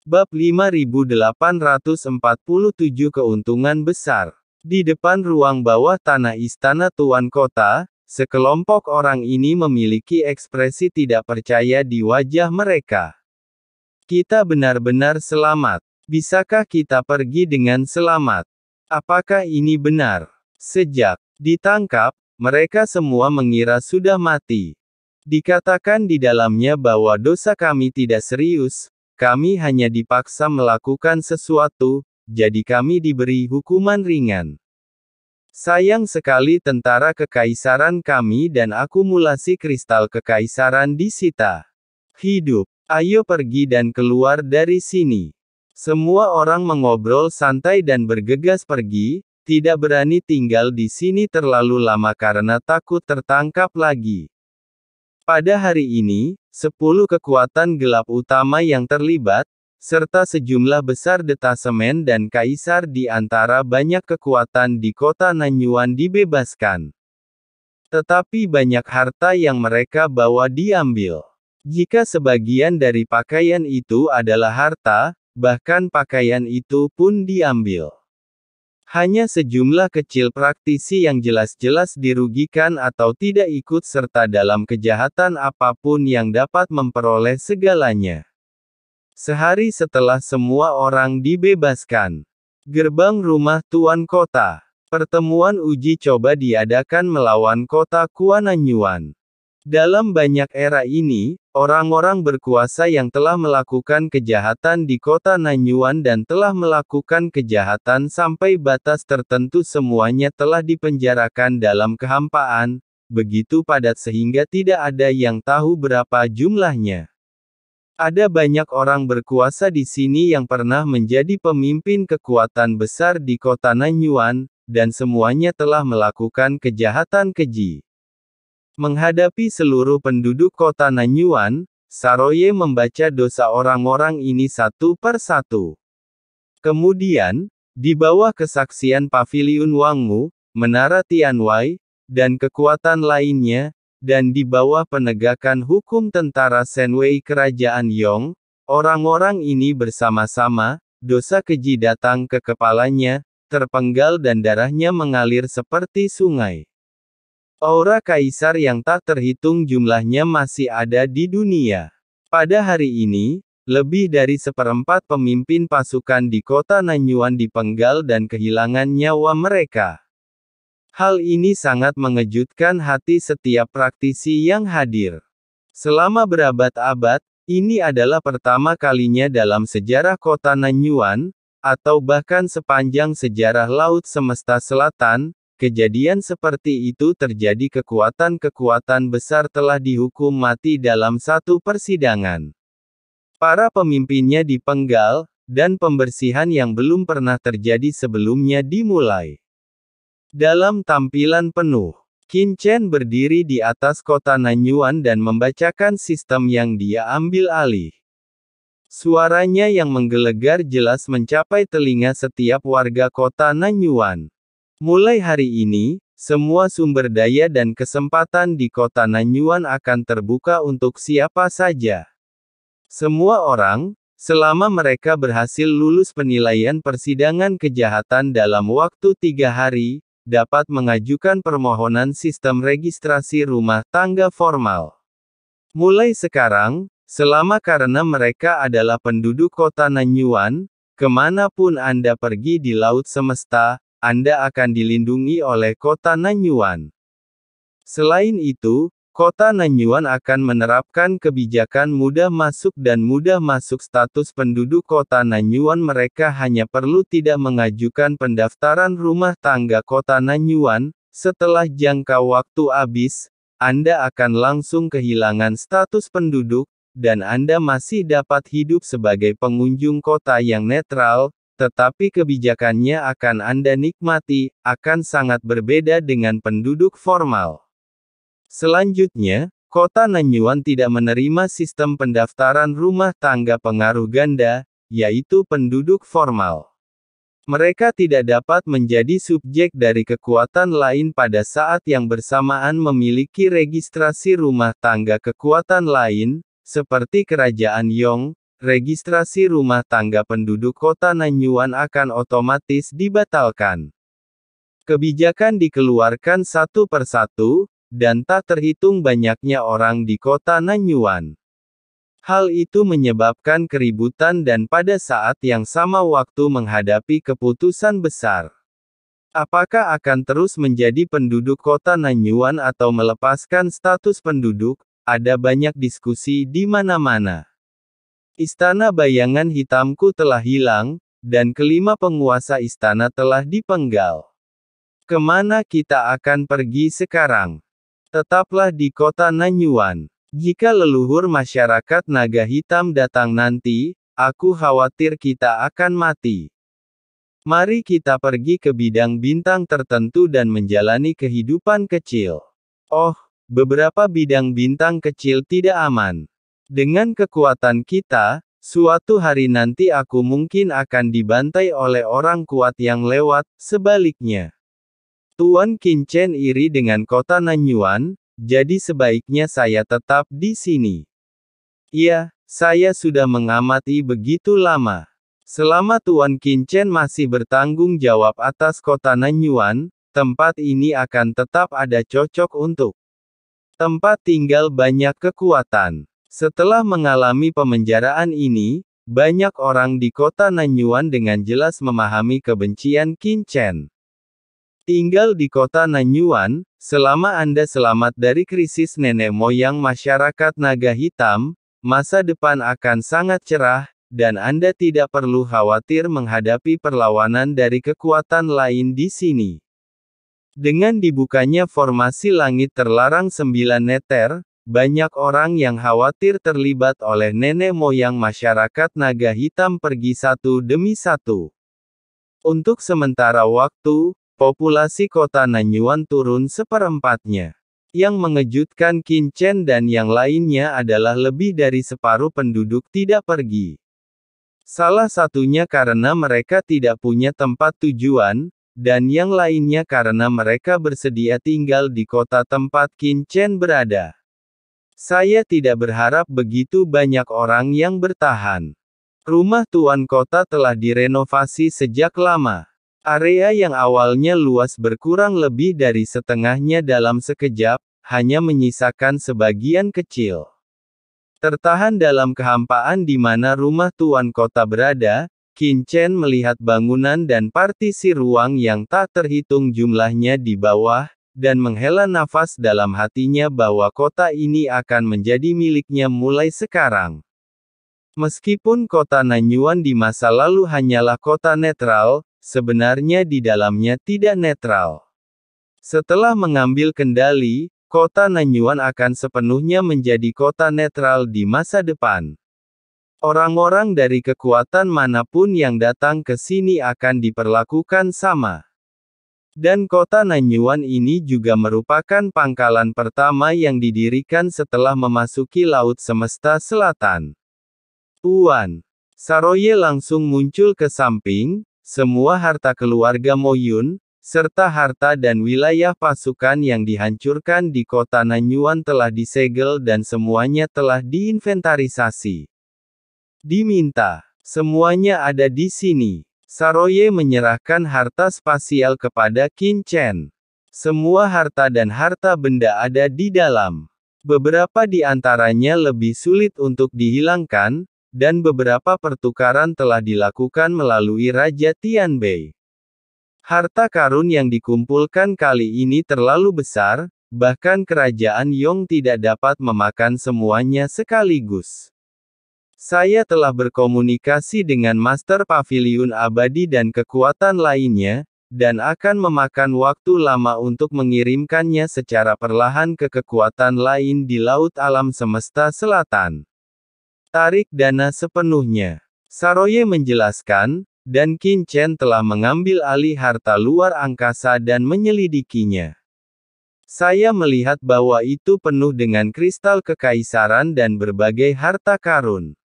Bab 5847 Keuntungan Besar. Di depan ruang bawah tanah istana Tuan Kota, sekelompok orang ini memiliki ekspresi tidak percaya di wajah mereka. Kita benar-benar selamat. Bisakah kita pergi dengan selamat? Apakah ini benar? Sejak ditangkap, mereka semua mengira sudah mati. Dikatakan di dalamnya bahwa dosa kami tidak serius, kami hanya dipaksa melakukan sesuatu, jadi kami diberi hukuman ringan. Sayang sekali tentara kekaisaran kami dan akumulasi kristal kekaisaran disita. Hidup, ayo pergi dan keluar dari sini. Semua orang mengobrol santai dan bergegas pergi, tidak berani tinggal di sini terlalu lama karena takut tertangkap lagi. Pada hari ini, 10 kekuatan gelap utama yang terlibat, serta sejumlah besar detasemen dan kaisar di antara banyak kekuatan di kota Nanyuan dibebaskan. Tetapi banyak harta yang mereka bawa diambil. Jika sebagian dari pakaian itu adalah harta, bahkan pakaian itu pun diambil. Hanya sejumlah kecil praktisi yang jelas-jelas dirugikan atau tidak ikut serta dalam kejahatan apapun yang dapat memperoleh segalanya. Sehari setelah semua orang dibebaskan. Gerbang rumah Tuan Kota. Pertemuan uji coba diadakan melawan kota Kuananyuan. Dalam banyak era ini, orang-orang berkuasa yang telah melakukan kejahatan di kota Nanyuan dan telah melakukan kejahatan sampai batas tertentu semuanya telah dipenjarakan dalam kehampaan, begitu padat sehingga tidak ada yang tahu berapa jumlahnya. Ada banyak orang berkuasa di sini yang pernah menjadi pemimpin kekuatan besar di kota Nanyuan, dan semuanya telah melakukan kejahatan keji. Menghadapi seluruh penduduk kota Nanyuan, Saroye membaca dosa orang-orang ini satu per satu. Kemudian, di bawah kesaksian Paviliun Wangmu, Menara Tianwai, dan kekuatan lainnya, dan di bawah penegakan hukum tentara Senwei Kerajaan Yong, orang-orang ini bersama-sama, dosa keji datang ke kepalanya, terpenggal dan darahnya mengalir seperti sungai. Aura kaisar yang tak terhitung jumlahnya masih ada di dunia. Pada hari ini, lebih dari seperempat pemimpin pasukan di kota Nanyuan dipenggal dan kehilangan nyawa mereka. Hal ini sangat mengejutkan hati setiap praktisi yang hadir. Selama berabad-abad, ini adalah pertama kalinya dalam sejarah kota Nanyuan, atau bahkan sepanjang sejarah Laut Semesta Selatan, kejadian seperti itu terjadi. Kekuatan-kekuatan besar telah dihukum mati dalam satu persidangan. Para pemimpinnya dipenggal, dan pembersihan yang belum pernah terjadi sebelumnya dimulai. Dalam tampilan penuh, Qin Chen berdiri di atas kota Nanyuan dan membacakan sistem yang dia ambil alih. Suaranya yang menggelegar jelas mencapai telinga setiap warga kota Nanyuan. Mulai hari ini, semua sumber daya dan kesempatan di kota Nanyuan akan terbuka untuk siapa saja. Semua orang, selama mereka berhasil lulus penilaian persidangan kejahatan dalam waktu 3 hari, dapat mengajukan permohonan sistem registrasi rumah tangga formal. Mulai sekarang, selama karena mereka adalah penduduk kota Nanyuan, kemanapun Anda pergi di Laut Semesta, Anda akan dilindungi oleh kota Nanyuan. Selain itu, kota Nanyuan akan menerapkan kebijakan mudah masuk dan mudah masuk status penduduk kota Nanyuan. Mereka hanya perlu tidak mengajukan pendaftaran rumah tangga kota Nanyuan. Setelah jangka waktu habis, Anda akan langsung kehilangan status penduduk, dan Anda masih dapat hidup sebagai pengunjung kota yang netral. Tetapi kebijakannya akan Anda nikmati, akan sangat berbeda dengan penduduk formal. Selanjutnya, kota Nanyuan tidak menerima sistem pendaftaran rumah tangga pengaruh ganda, yaitu penduduk formal. Mereka tidak dapat menjadi subjek dari kekuatan lain pada saat yang bersamaan memiliki registrasi rumah tangga kekuatan lain, seperti Kerajaan Yong, registrasi rumah tangga penduduk kota Nanyuan akan otomatis dibatalkan. Kebijakan dikeluarkan satu persatu, dan tak terhitung banyaknya orang di kota Nanyuan. Hal itu menyebabkan keributan dan pada saat yang sama waktu menghadapi keputusan besar. Apakah akan terus menjadi penduduk kota Nanyuan atau melepaskan status penduduk? Ada banyak diskusi di mana-mana. Istana bayangan hitamku telah hilang, dan kelima penguasa istana telah dipenggal. Kemana kita akan pergi sekarang? Tetaplah di kota Nanyuan. Jika leluhur masyarakat naga hitam datang nanti, aku khawatir kita akan mati. Mari kita pergi ke bidang bintang tertentu dan menjalani kehidupan kecil. Oh, beberapa bidang bintang kecil tidak aman. Dengan kekuatan kita, suatu hari nanti aku mungkin akan dibantai oleh orang kuat yang lewat, sebaliknya. Tuan Qin Chen iri dengan kota Nanyuan, jadi sebaiknya saya tetap di sini. Iya, saya sudah mengamati begitu lama. Selama Tuan Qin Chen masih bertanggung jawab atas kota Nanyuan, tempat ini akan tetap ada cocok untuk tempat tinggal banyak kekuatan. Setelah mengalami pemenjaraan ini, banyak orang di kota Nanyuan dengan jelas memahami kebencian Qin Chen. Tinggal di kota Nanyuan, selama Anda selamat dari krisis nenek moyang masyarakat naga hitam, masa depan akan sangat cerah, dan Anda tidak perlu khawatir menghadapi perlawanan dari kekuatan lain di sini. Dengan dibukanya formasi langit terlarang 9 neter, banyak orang yang khawatir terlibat oleh nenek moyang masyarakat naga hitam pergi satu demi satu. Untuk sementara waktu, populasi kota Nanyuan turun seperempatnya. Yang mengejutkan Qin Chen dan yang lainnya adalah lebih dari separuh penduduk tidak pergi. Salah satunya karena mereka tidak punya tempat tujuan, dan yang lainnya karena mereka bersedia tinggal di kota tempat Qin Chen berada. Saya tidak berharap begitu banyak orang yang bertahan. Rumah tuan kota telah direnovasi sejak lama. Area yang awalnya luas berkurang lebih dari setengahnya dalam sekejap, hanya menyisakan sebagian kecil. Tertahan dalam kehampaan di mana rumah tuan kota berada, Qin Chen melihat bangunan dan partisi ruang yang tak terhitung jumlahnya di bawah, dan menghela nafas dalam hatinya bahwa kota ini akan menjadi miliknya mulai sekarang. Meskipun kota Nanyuan di masa lalu hanyalah kota netral, sebenarnya di dalamnya tidak netral. Setelah mengambil kendali, kota Nanyuan akan sepenuhnya menjadi kota netral di masa depan. Orang-orang dari kekuatan manapun yang datang ke sini akan diperlakukan sama. Dan kota Nanyuan ini juga merupakan pangkalan pertama yang didirikan setelah memasuki Laut Semesta Selatan. Tuan Saroye langsung muncul ke samping, semua harta keluarga Moyun, serta harta dan wilayah pasukan yang dihancurkan di kota Nanyuan telah disegel dan semuanya telah diinventarisasi. Diminta, semuanya ada di sini. Saroye menyerahkan harta spasial kepada Qin Chen. Semua harta dan harta benda ada di dalam. Beberapa di antaranya lebih sulit untuk dihilangkan, dan beberapa pertukaran telah dilakukan melalui Raja Tianbei. Harta karun yang dikumpulkan kali ini terlalu besar, bahkan kerajaan Yong tidak dapat memakan semuanya sekaligus. Saya telah berkomunikasi dengan Master Paviliun Abadi dan kekuatan lainnya, dan akan memakan waktu lama untuk mengirimkannya secara perlahan ke kekuatan lain di Laut Alam Semesta Selatan. Tarik dana sepenuhnya. Saroye menjelaskan, dan Qin Chen telah mengambil alih harta luar angkasa dan menyelidikinya. Saya melihat bahwa itu penuh dengan kristal kekaisaran dan berbagai harta karun.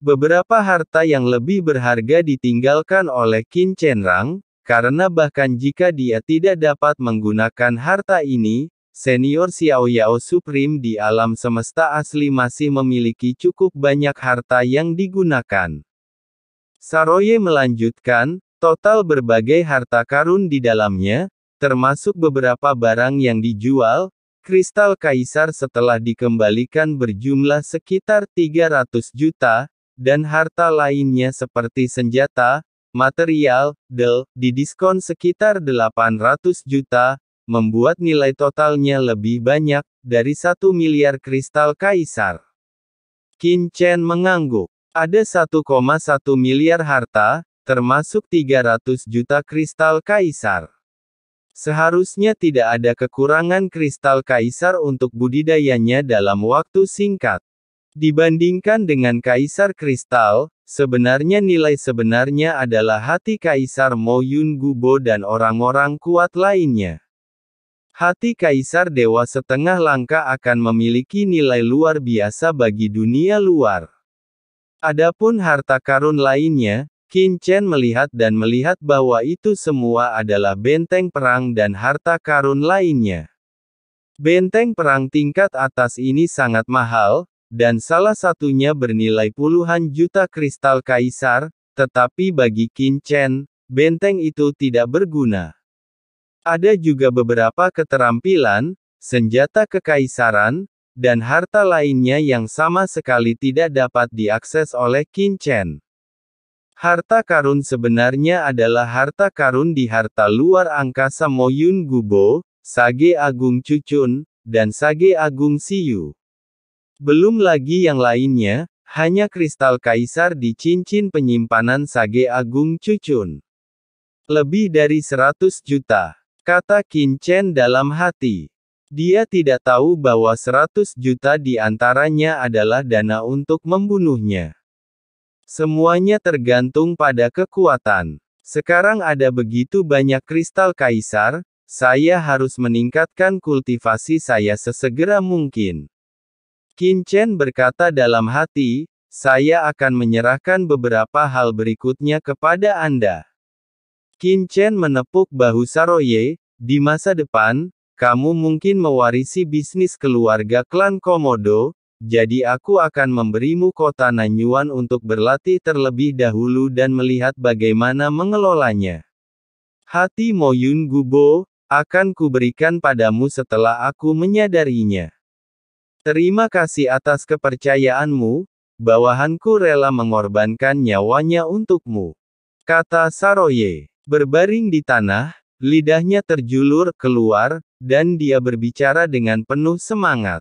Beberapa harta yang lebih berharga ditinggalkan oleh Qin Chen Rang, karena bahkan jika dia tidak dapat menggunakan harta ini, senior Xiao Yao Supreme di alam semesta asli masih memiliki cukup banyak harta yang digunakan. Saroye melanjutkan, total berbagai harta karun di dalamnya, termasuk beberapa barang yang dijual, kristal kaisar setelah dikembalikan berjumlah sekitar 300 juta, dan harta lainnya seperti senjata, material, didiskon sekitar 800 juta, membuat nilai totalnya lebih banyak, dari 1 miliar kristal kaisar. Qin Chen mengangguk. Ada 1,1 miliar harta, termasuk 300 juta kristal kaisar. Seharusnya tidak ada kekurangan kristal kaisar untuk budidayanya dalam waktu singkat. Dibandingkan dengan kaisar kristal, sebenarnya nilai sebenarnya adalah hati kaisar Mo Yun Gubo dan orang-orang kuat lainnya. Hati kaisar dewa setengah langka akan memiliki nilai luar biasa bagi dunia luar. Adapun harta karun lainnya, Qin Chen melihat bahwa itu semua adalah benteng perang dan harta karun lainnya. Benteng perang tingkat atas ini sangat mahal, dan salah satunya bernilai puluhan juta kristal kaisar, tetapi bagi Qin Chen, benteng itu tidak berguna. Ada juga beberapa keterampilan, senjata kekaisaran, dan harta lainnya yang sama sekali tidak dapat diakses oleh Qin Chen. Harta karun sebenarnya adalah harta karun di harta luar angkasa Mo Yun Gubo, Sage Agung Cucun, dan Sage Agung Siyu. Belum lagi yang lainnya, hanya kristal kaisar di cincin penyimpanan Sage Agung Cucun. Lebih dari 100 juta, kata Qin Chen dalam hati. Dia tidak tahu bahwa 100 juta di antaranya adalah dana untuk membunuhnya. Semuanya tergantung pada kekuatan. Sekarang ada begitu banyak kristal kaisar, saya harus meningkatkan kultivasi saya sesegera mungkin. Qin Chen berkata dalam hati, saya akan menyerahkan beberapa hal berikutnya kepada Anda. Qin Chen menepuk bahu Saroye, di masa depan, kamu mungkin mewarisi bisnis keluarga klan Komodo, jadi aku akan memberimu kota Nanyuan untuk berlatih terlebih dahulu dan melihat bagaimana mengelolanya. Hati Mo Yun Gubo, akan kuberikan padamu setelah aku menyadarinya. Terima kasih atas kepercayaanmu, bawahanku rela mengorbankan nyawanya untukmu. Kata Saroye. Berbaring di tanah, lidahnya terjulur keluar, dan dia berbicara dengan penuh semangat.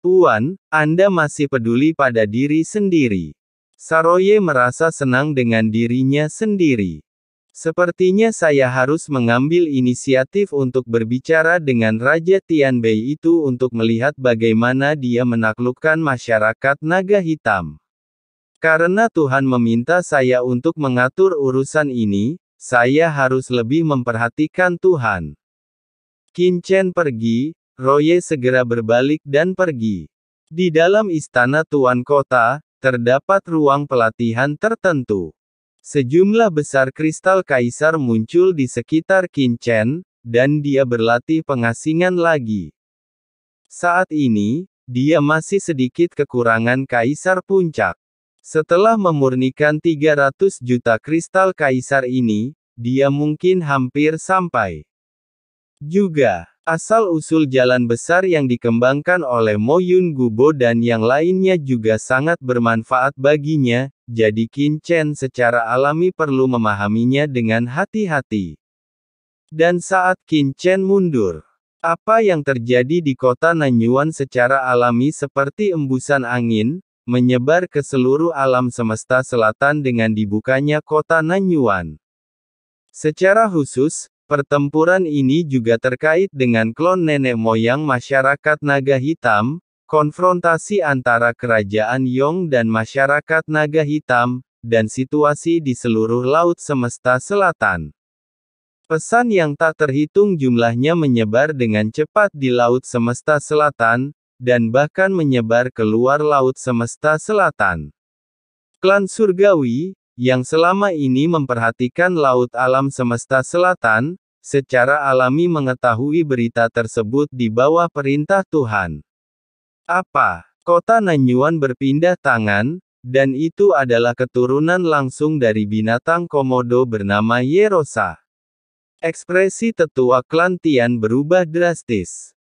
Tuan, Anda masih peduli pada diri sendiri. Saroye merasa senang dengan dirinya sendiri. Sepertinya saya harus mengambil inisiatif untuk berbicara dengan Raja Tianbei itu untuk melihat bagaimana dia menaklukkan masyarakat naga hitam. Karena Tuhan meminta saya untuk mengatur urusan ini, saya harus lebih memperhatikan Tuhan. Qin Chen pergi, Roye segera berbalik dan pergi. Di dalam istana Tuan Kota, terdapat ruang pelatihan tertentu. Sejumlah besar kristal kaisar muncul di sekitar Qin Chen, dan dia berlatih pengasingan lagi. Saat ini, dia masih sedikit kekurangan kaisar puncak. Setelah memurnikan 300 juta kristal kaisar ini, dia mungkin hampir sampai. Juga, asal-usul jalan besar yang dikembangkan oleh Mo Yun Gubo dan yang lainnya juga sangat bermanfaat baginya, jadi Qin Chen secara alami perlu memahaminya dengan hati-hati. Dan saat Qin Chen mundur, apa yang terjadi di kota Nanyuan secara alami seperti embusan angin, menyebar ke seluruh alam semesta selatan dengan dibukanya kota Nanyuan. Secara khusus, pertempuran ini juga terkait dengan klon nenek moyang masyarakat naga hitam, konfrontasi antara kerajaan Yong dan masyarakat naga hitam, dan situasi di seluruh laut semesta selatan. Pesan yang tak terhitung jumlahnya menyebar dengan cepat di laut semesta selatan, dan bahkan menyebar keluar laut semesta selatan. Klan Surgawi, yang selama ini memperhatikan laut alam semesta selatan, secara alami mengetahui berita tersebut di bawah perintah Tuhan. Apa? Kota Nanyuan berpindah tangan, dan itu adalah keturunan langsung dari binatang komodo bernama Yerosa. Ekspresi tetua klan Tian berubah drastis.